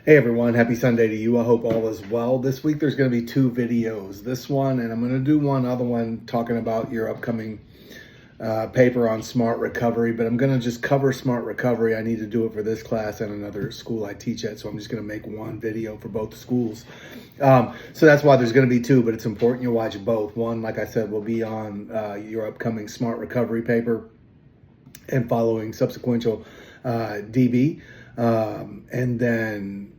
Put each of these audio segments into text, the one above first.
Hey everyone, happy Sunday to you. I hope all is well. This week there's going to be two videos. This one, and I'm going to do one other one talking about your upcoming paper on smart recovery, but I'm going to just cover smart recovery. I need to do it for this class and another school I teach at, so I'm just going to make one video for both schools. So that's why there's going to be two, but it's important you watch both. One, like I said, will be on your upcoming smart recovery paper and following subsequent DB. And then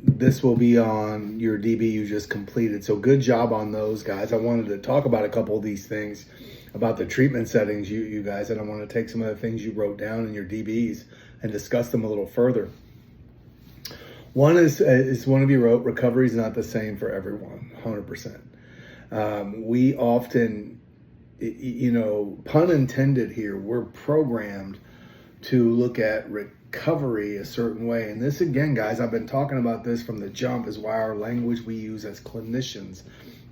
this will be on your DB you just completed. So good job on those, guys. I wanted to talk about a couple of these things about the treatment settings, you guys, and I want to take some of the things you wrote down in your DBs and discuss them a little further. One is one of you wrote, recovery is not the same for everyone, 100%. We often, pun intended here, we're programmed to look at recovery a certain way. And this, again, guys, I've been talking about this from the jump, is why our language we use as clinicians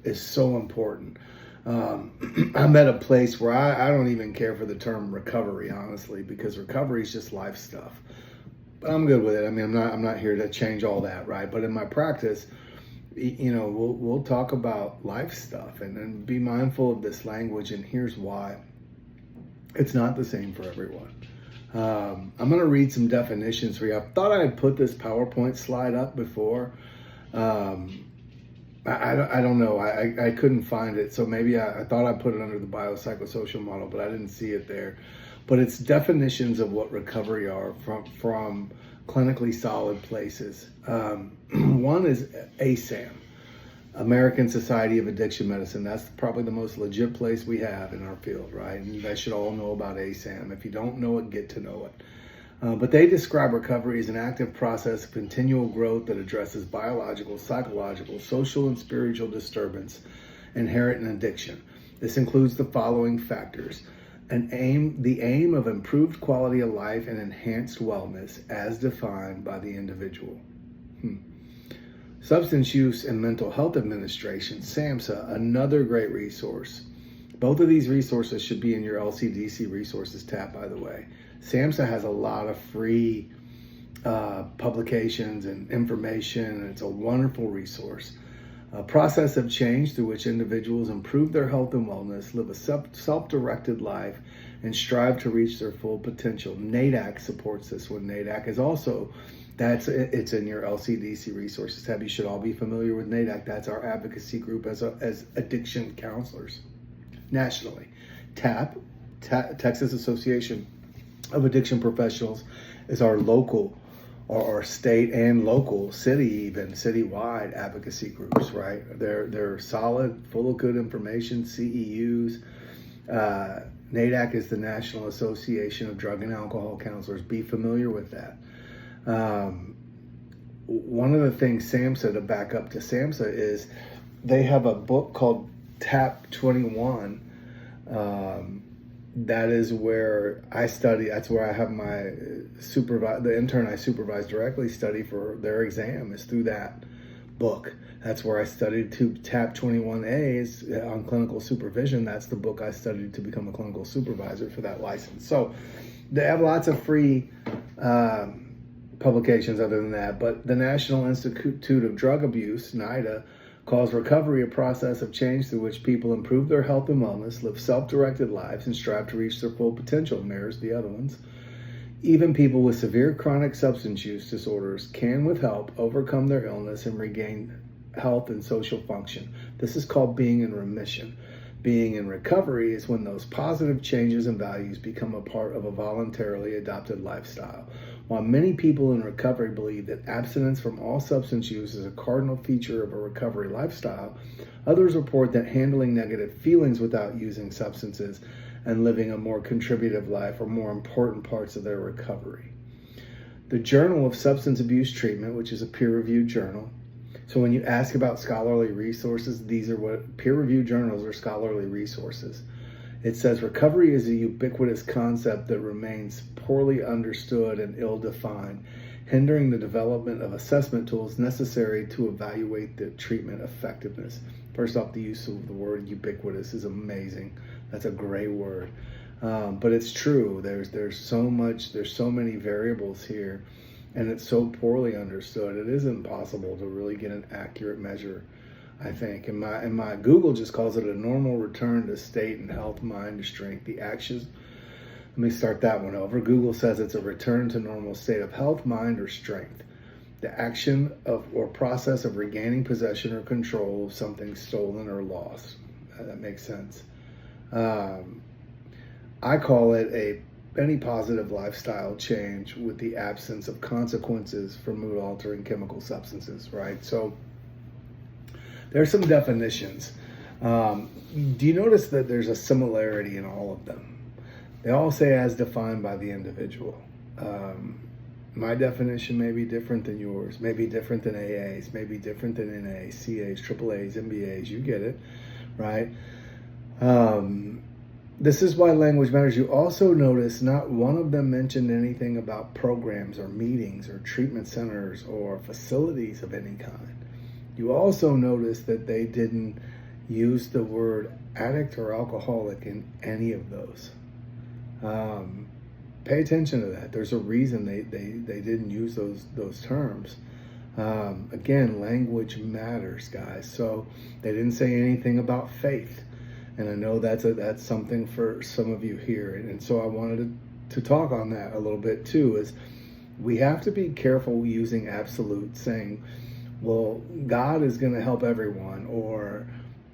is so important. I'm at a place where I don't even care for the term recovery, honestly, because recovery is just life stuff. But I'm good with it. I mean, I'm not here to change all that, right? But in my practice, we'll talk about life stuff and be mindful of this language. And here's why: it's not the same for everyone. I'm going to read some definitions for you. I thought I had put this PowerPoint slide up before. I don't know. I couldn't find it. So maybe I thought I put it under the biopsychosocial model, but I didn't see it there. But it's definitions of what recovery are from clinically solid places. One is ASAM, American Society of Addiction Medicine. That's probably the most legit place we have in our field, right? And you guys should all know about ASAM. If you don't know it, get to know it. But they describe recovery as an active process of continual growth that addresses biological, psychological, social, and spiritual disturbance inherent in addiction. This includes the following factors: the aim of improved quality of life and enhanced wellness as defined by the individual. Substance Use and Mental Health Administration, SAMHSA, another great resource. Both of these resources should be in your LCDC resources tab, by the way. SAMHSA has a lot of free publications and information, and it's a wonderful resource. A process of change through which individuals improve their health and wellness, live a self-directed life, and strive to reach their full potential. NAAC supports this one. NAAC is also, it's in your LCDC resources tab. You should all be familiar with NAAC. That's our advocacy group as addiction counselors nationally. TAP, Texas Association of Addiction Professionals, is our local or state and local, citywide advocacy groups, right? They're solid, full of good information, CEUs. NAAC is the National Association of Drug and Alcohol Counselors. Be familiar with that. One of the things SAMHSA, to back up to SAMHSA, is they have a book called TAP 21. That is where I study. That's where I have my the intern I supervise directly study for their exam, is through that book. That's where I studied to TAP 21A is on clinical supervision. That's the book I studied to become a clinical supervisor for that license. So they have lots of free publications other than that. But the National Institute of Drug Abuse, NIDA, calls recovery a process of change through which people improve their health and wellness, live self-directed lives, and strive to reach their full potential. Mirrors the other ones. Even people with severe chronic substance use disorders can, with help, overcome their illness and regain health and social function. This is called being in remission. Being in recovery is when those positive changes and values become a part of a voluntarily adopted lifestyle. While many people in recovery believe that abstinence from all substance use is a cardinal feature of a recovery lifestyle, others report that handling negative feelings without using substances and living a more contributive life are more important parts of their recovery. The Journal of Substance Abuse Treatment, which is a peer-reviewed journal. So when you ask about scholarly resources, these are what peer-reviewed journals are: scholarly resources. It says recovery is a ubiquitous concept that remains poorly understood and ill-defined, hindering the development of assessment tools necessary to evaluate the treatment effectiveness. First off, the use of the word ubiquitous is amazing. That's a great word. But it's true. There's so many variables here and it's so poorly understood. It is impossible to really get an accurate measure, I think. And my Google just calls it a normal return to state and health, mind, or strength. The actions. Let me start that one over. Google says it's a return to normal state of health, mind, or strength. The action of or process of regaining possession or control of something stolen or lost. That makes sense. I call it any positive lifestyle change with the absence of consequences for mood altering chemical substances, right? So there's some definitions. Do you notice that there's a similarity in all of them? They all say as defined by the individual. My definition may be different than yours, may be different than AA's, may be different than NA's, CA's, AAA's, MBA's, you get it, right? This is why language matters. You also notice not one of them mentioned anything about programs or meetings or treatment centers or facilities of any kind. You also notice that they didn't use the word addict or alcoholic in any of those. Pay attention to that. There's a reason they didn't use those terms. Again, language matters, guys. So they didn't say anything about faith. And I know that's something for some of you here. And so I wanted to talk on that a little bit too, is we have to be careful using absolute, saying, well, God is going to help everyone, or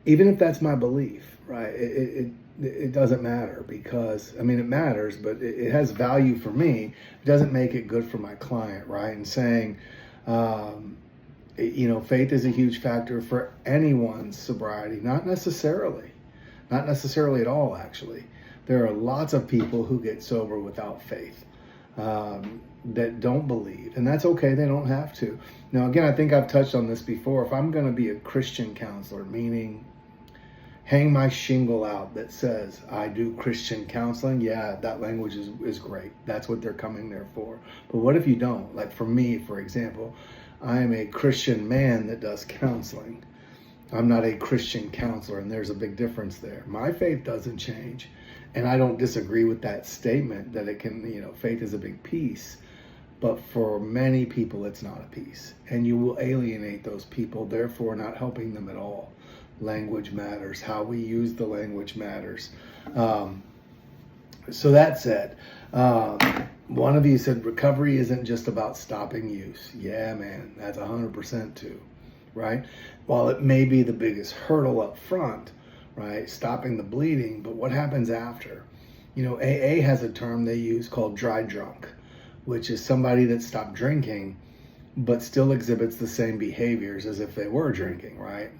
even if that's my belief, right? It doesn't matter, because, I mean, it matters, but it has value for me. It doesn't make it good for my client, right? And saying, faith is a huge factor for anyone's sobriety, not necessarily at all, actually. There are lots of people who get sober without faith, that don't believe, and that's okay. They don't have to. Now, again, I think I've touched on this before. If I'm going to be a Christian counselor, meaning hang my shingle out that says I do Christian counseling, yeah, that language is great. That's what they're coming there for. But what if you don't? Like for me, for example, I am a Christian man that does counseling. I'm not a Christian counselor, and there's a big difference there. My faith doesn't change, and I don't disagree with that statement that it can, faith is a big piece. But for many people, it's not a piece, and you will alienate those people, therefore not helping them at all. Language matters. How we use the language matters. So that said, one of you said recovery isn't just about stopping use. Yeah, man, that's 100% too, right? While it may be the biggest hurdle up front, right, stopping the bleeding, but what happens after? AA has a term they use called dry drunk, which is somebody that stopped drinking but still exhibits the same behaviors as if they were drinking, right?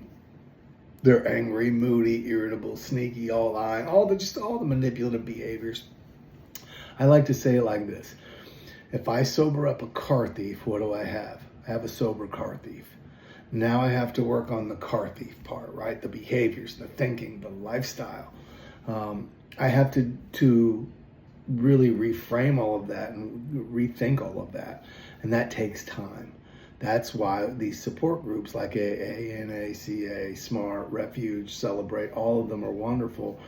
They're angry, moody, irritable, sneaky, all lying, all the manipulative behaviors. I like to say it like this. If I sober up a car thief, what do I have? I have a sober car thief. Now I have to work on the car thief part, right? The behaviors, the thinking, the lifestyle. I have to really reframe all of that and rethink all of that. And that takes time. That's why these support groups like AA, NACA, SMART, Refuge, Celebrate, all of them are wonderful,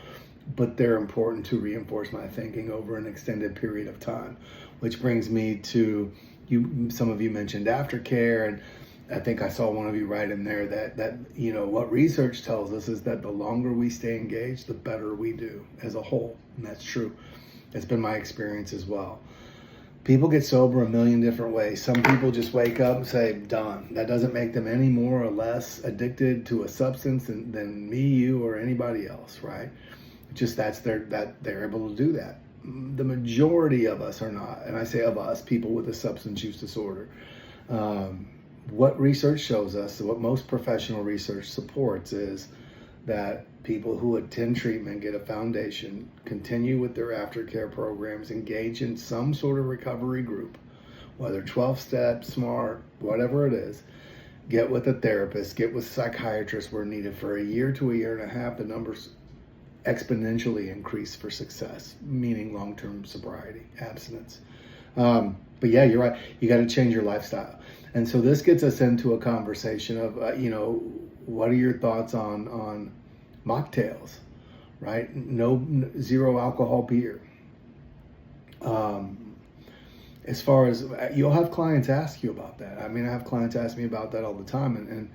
but they're important to reinforce my thinking over an extended period of time. Which brings me to some of you mentioned aftercare, and I think I saw one of you write in there that what research tells us is that the longer we stay engaged, the better we do as a whole. And that's true. It's been my experience as well. People get sober a million different ways. Some people just wake up and say, done. That doesn't make them any more or less addicted to a substance than me, you, or anybody else, right? Just they're able to do that. The majority of us are not. And I say of us, people with a substance use disorder. What research shows us, what most professional research supports, is that people who attend treatment, get a foundation, continue with their aftercare programs, engage in some sort of recovery group, whether 12-step, SMART, whatever it is, get with a therapist, get with psychiatrists where needed for a year to a year and a half, the numbers exponentially increase for success, meaning long-term sobriety, abstinence. But yeah, you're right. You got to change your lifestyle. And so this gets us into a conversation of, what are your thoughts on mocktails, right? Zero alcohol beer. as far as you'll have clients ask you about that. I mean, I have clients ask me about that all the time, and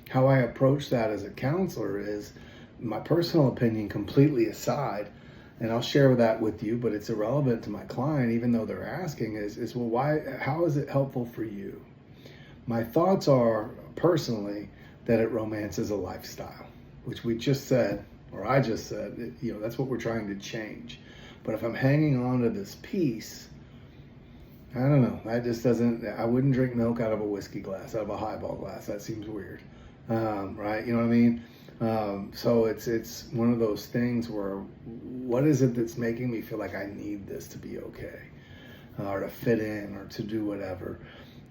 how I approach that as a counselor is my personal opinion completely aside, and I'll share that with you, but it's irrelevant to my client, even though they're asking, is well, why, how is it helpful for you? My thoughts are personally that it romances a lifestyle, which we just said, or I just said, that's what we're trying to change. But if I'm hanging on to this piece, I don't know. That just doesn't. I wouldn't drink milk out of a whiskey glass, out of a highball glass. That seems weird, right? You know what I mean? So it's one of those things where, what is it that's making me feel like I need this to be okay, or to fit in, or to do whatever?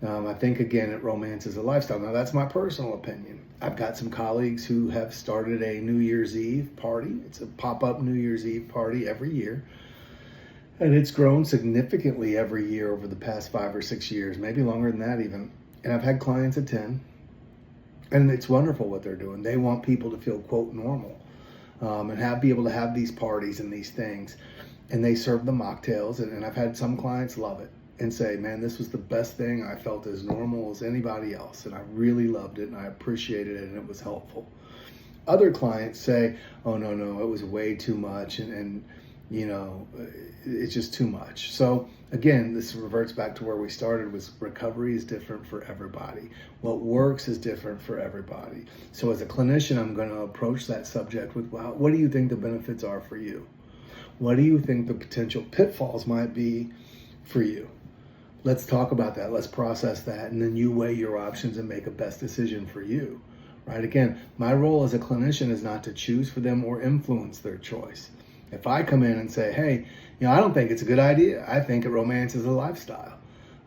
I think again, it romances a lifestyle. Now that's my personal opinion. I've got some colleagues who have started a New Year's Eve party. It's a pop-up New Year's Eve party every year. And it's grown significantly every year over the past 5 or 6 years, maybe longer than that even. And I've had clients attend, and it's wonderful what they're doing. They want people to feel, quote, normal, and be able to have these parties and these things. And they serve the mocktails, and I've had some clients love it and say, man, this was the best thing. I felt as normal as anybody else, and I really loved it, and I appreciated it, and it was helpful. Other clients say, oh, no, it was way too much, and it's just too much. So again, this reverts back to where we started, was recovery is different for everybody. What works is different for everybody. So as a clinician, I'm going to approach that subject with, well, what do you think the benefits are for you? What do you think the potential pitfalls might be for you? Let's talk about that. Let's process that. And then you weigh your options and make a best decision for you, right? Again, my role as a clinician is not to choose for them or influence their choice. If I come in and say, hey, I don't think it's a good idea, I think it romances a lifestyle,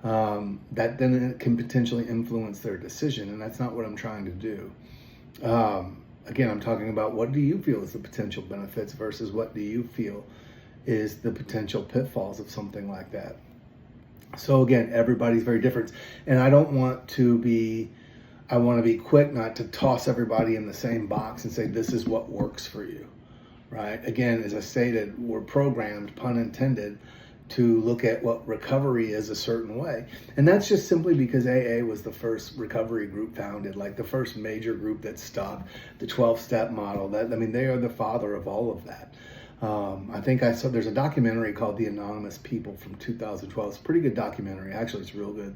that then it can potentially influence their decision, and that's not what I'm trying to do. Again, I'm talking about, what do you feel is the potential benefits versus what do you feel is the potential pitfalls of something like that. So again, everybody's very different, and I want to be quick not to toss everybody in the same box and say this is what works for you. Right? Again, as I stated, we're programmed, pun intended, to look at what recovery is a certain way. And that's just simply because AA was the first recovery group founded, like the first major group that stopped the 12-step model. They are the father of all of that. I think I saw, there's a documentary called The Anonymous People from 2012. It's a pretty good documentary. Actually, it's real good.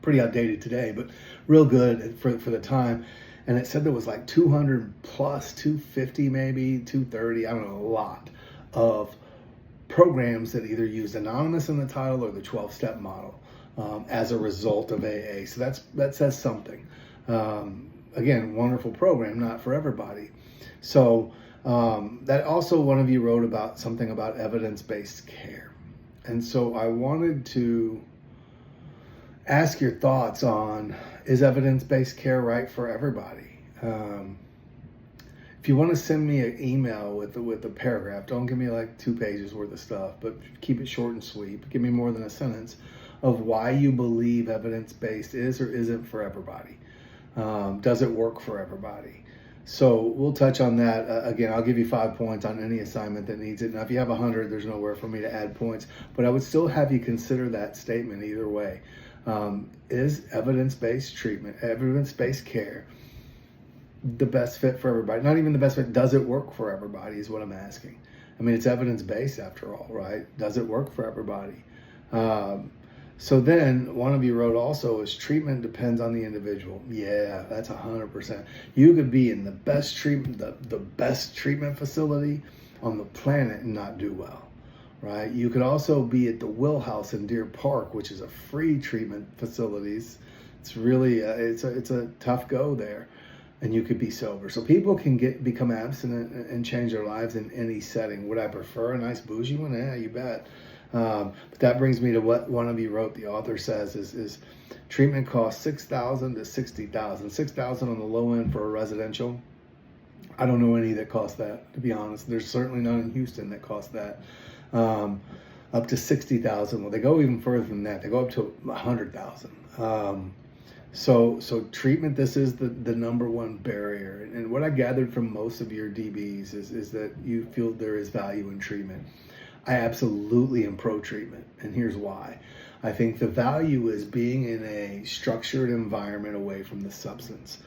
Pretty outdated today, but real good for the time. And it said there was like 200 plus, 250 maybe, 230, I don't know, a lot of programs that either used Anonymous in the title or the 12-step model as a result of AA. So that says something. Again, wonderful program, not for everybody. So that also, one of you wrote about something about evidence-based care. And so I wanted to ask your thoughts on, is evidence-based care right for everybody? If you want to send me an email with a paragraph, don't give me like 2 pages worth of stuff, but keep it short and sweet. Give me more than a sentence of why you believe evidence-based is or isn't for everybody. Does it work for everybody? So we'll touch on that. Again, I'll give you 5 points on any assignment that needs it. Now, if you have 100, there's nowhere for me to add points, but I would still have you consider that statement either way. Is evidence-based treatment, evidence-based care, the best fit for everybody? Not even the best fit. Does it work for everybody is what I'm asking. I mean, it's evidence-based after all, right? Does it work for everybody? So then one of you wrote also, is treatment depends on the individual. Yeah, that's 100%. You could be in the best treatment, the best treatment facility on the planet and not do well, right? You could also be at the Will House in Deer Park, which is a free treatment facilities. It's really, it's a tough go there. And you could be sober. So people can become abstinent and change their lives in any setting. Would I prefer a nice bougie one? Yeah, you bet. But that brings me to what one of you wrote. The author says is treatment costs $6,000 to $60,000. $6,000 on the low end for a residential. I don't know any that cost that, to be honest. There's certainly none in Houston that cost that. Up to $60,000. Well, they go even further than that. They go up to $100,000. So treatment, this is the number one barrier. And what I gathered from most of your DBs is that you feel there is value in treatment. I absolutely am pro-treatment, and here's why. I think the value is being in a structured environment away from the substance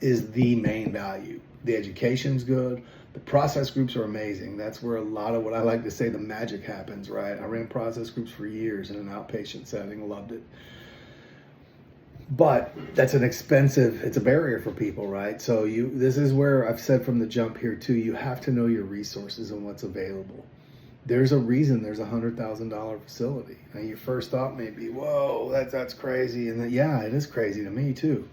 is the main value. The education's good. The process groups are amazing. That's where a lot of what I like to say the magic happens, right? I ran process groups for years in an outpatient setting, loved it. But that's it's a barrier for people, right? So this is where I've said from the jump here too, you have to know your resources and what's available. There's a reason there's $100,000 facility. Now your first thought may be, whoa, that's crazy. And yeah, it is crazy to me too,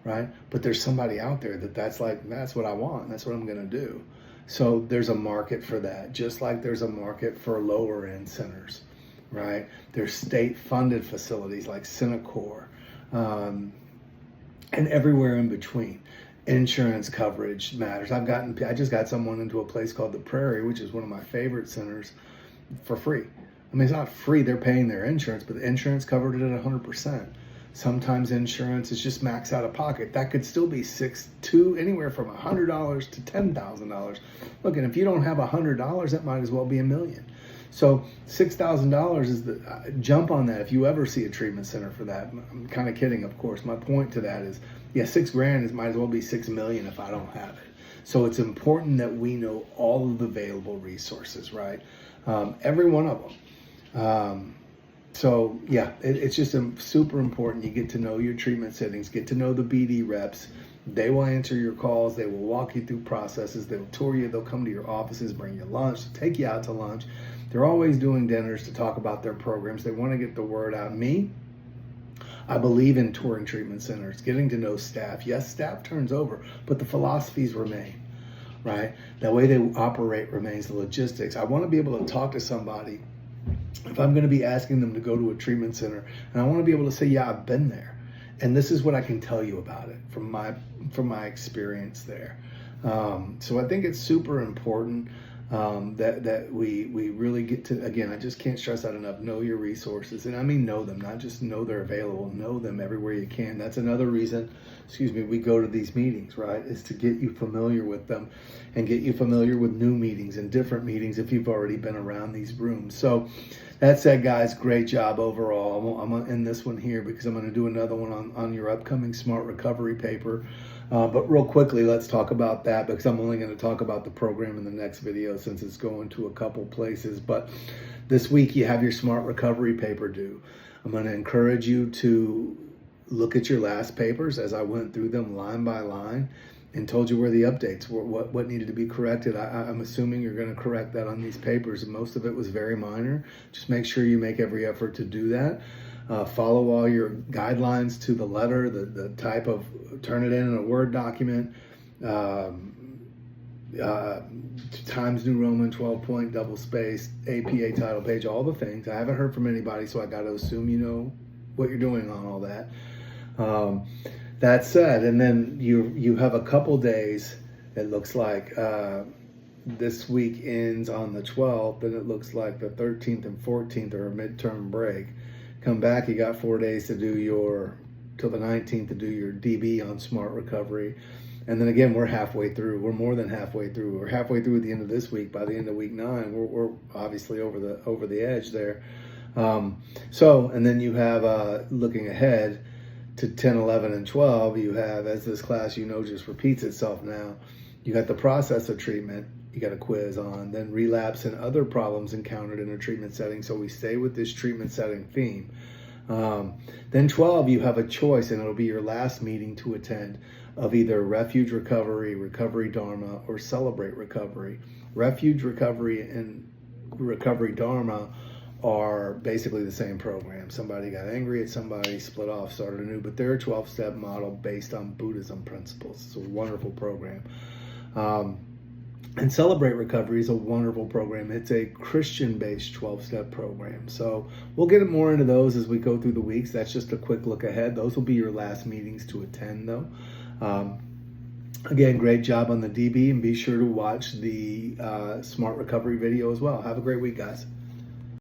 right? But there's somebody out there that's what I want. That's what I'm gonna do. So there's a market for that, just like there's a market for lower end centers, right? There's state funded facilities like Synacor, and everywhere in between. Insurance coverage matters. I just got someone into a place called the Prairie, which is one of my favorite centers, for free. I mean, it's not free, they're paying their insurance, but the insurance covered it at 100%. Sometimes insurance is just max out of pocket. That could still be anywhere from $100 to $10,000. Look, and if you don't have $100, that might as well be $1 million. So $6,000 is the jump on that. If you ever see a treatment center for that, I'm kind of kidding, of course. My point to that is, yeah, $6,000 might as well be $6 million if I don't have it. So it's important that we know all of the available resources, right? Every one of them. So yeah, it's just super important. You get to know your treatment settings, get to know the BD reps. They will answer your calls. They will walk you through processes. They'll tour you. They'll come to your offices, bring you lunch, take you out to lunch. They're always doing dinners to talk about their programs. They want to get the word out. I believe in touring treatment centers, getting to know staff. Yes, staff turns over, but the philosophies remain, right? The way they operate remains, the logistics. I want to be able to talk to somebody if I'm going to be asking them to go to a treatment center, and I want to be able to say, yeah, I've been there. And this is what I can tell you about it from my experience there. So I think it's super important that we really get to, again, I just can't stress that enough, know your resources. And I mean know them, not just know they're available, know them everywhere you can. That's another reason, we go to these meetings, right, is to get you familiar with them and get you familiar with new meetings and different meetings if you've already been around these rooms. So that said, guys, great job overall. I'm going to end this one here because I'm going to do another one on your upcoming Smart Recovery paper. But real quickly, let's talk about that because I'm only going to talk about the program in the next video since it's going to a couple places. But this week you have your Smart Recovery paper due. I'm going to encourage you to look at your last papers as I went through them line by line and told you where the updates were, what needed to be corrected. I'm assuming you're going to correct that on these papers. And most of it was very minor. Just make sure you make every effort to do that. Follow all your guidelines to the letter, the type of, turn it in a Word document, Times New Roman, 12 point, double space, APA title page, all the things. I haven't heard from anybody, so I got to assume you know what you're doing on all that. That said, and then you have a couple days, it looks like, this week ends on the 12th, and it looks like the 13th and 14th are a midterm break. Come back, you got 4 days to do till the 19th to do your DB on Smart Recovery. And then again, we're halfway through. We're more than halfway through. We're halfway through at the end of this week. By the end of week 9, we're obviously over the edge there. And then you have, looking ahead to 10, 11, and 12, you have, as this class, just repeats itself now, you got the process of treatment, you got a quiz on, then relapse and other problems encountered in a treatment setting. So we stay with this treatment setting theme. Then 12, you have a choice, and it'll be your last meeting to attend, of either Refuge Recovery, Recovery Dharma, or Celebrate Recovery. Refuge Recovery and Recovery Dharma are basically the same program. Somebody got angry at somebody, split off, started anew, but they're a 12-step model based on Buddhism principles. It's a wonderful program. And Celebrate Recovery is a wonderful program. It's a Christian-based 12-step program. So we'll get more into those as we go through the weeks. That's just a quick look ahead. Those will be your last meetings to attend, though. Again, great job on the DB, and be sure to watch the Smart Recovery video as well. Have a great week, guys.